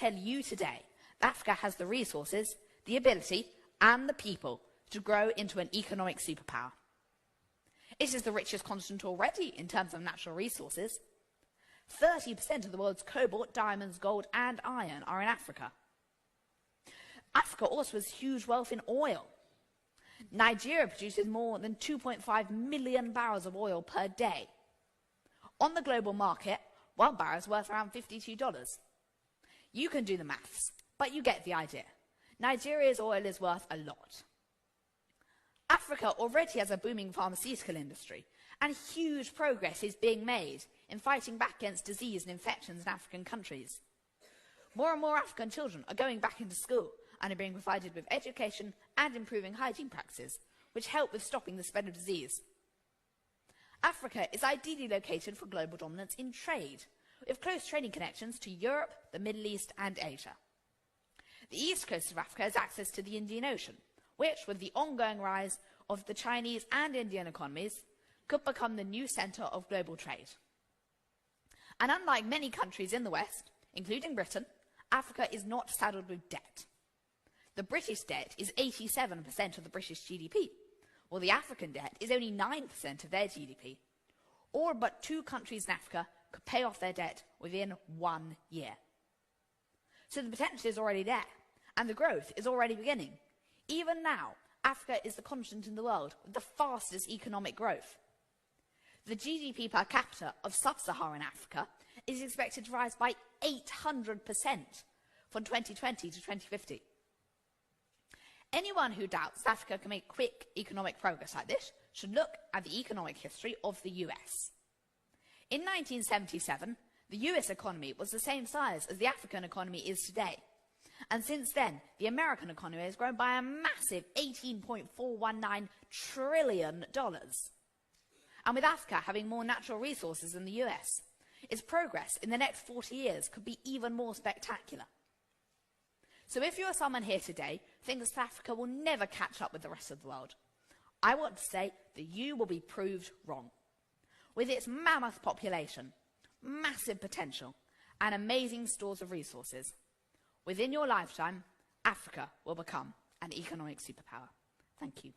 tell you today that Africa has the resources, the ability, and the people to grow into an economic superpower. It is the richest continent already in terms of natural resources. 30% of the world's cobalt, diamonds, gold, and iron are in Africa. Africa also has huge wealth in oil. Nigeria produces more than 2.5 million barrels of oil per day. On the global market, one barrel is worth around $52. You can do the maths, but you get the idea. Nigeria's oil is worth a lot. Africa already has a booming pharmaceutical industry, and huge progress is being made in fighting back against disease and infections in African countries. More and more African children are going back into school and are being provided with education and improving hygiene practices, which help with stopping the spread of disease. Africa is ideally located for global dominance in trade, with close trading connections to Europe, the Middle East, and Asia. The east coast of Africa has access to the Indian Ocean, which, with the ongoing rise of the Chinese and Indian economies, could become the new centre of global trade. And unlike many countries in the West, including Britain, Africa is not saddled with debt. The British debt is 87% of the British GDP, while the African debt is only 9% of their GDP. All but 2 countries in Africa could pay off their debt within 1 year. So the potential is already there, and the growth is already beginning. Even now, Africa is the continent in the world with the fastest economic growth. The GDP per capita of sub-Saharan Africa is expected to rise by 800% from 2020 to 2050. Anyone who doubts that Africa can make quick economic progress like this should look at the economic history of the US. In 1977, the US economy was the same size as the African economy is today. And since then, the American economy has grown by a massive $18.419 trillion. And with Africa having more natural resources than the US, its progress in the next 40 years could be even more spectacular. So if you're someone here today who thinks that Africa will never catch up with the rest of the world, I want to say that you will be proved wrong. With its mammoth population, massive potential, and amazing stores of resources, within your lifetime, Africa will become an economic superpower. Thank you.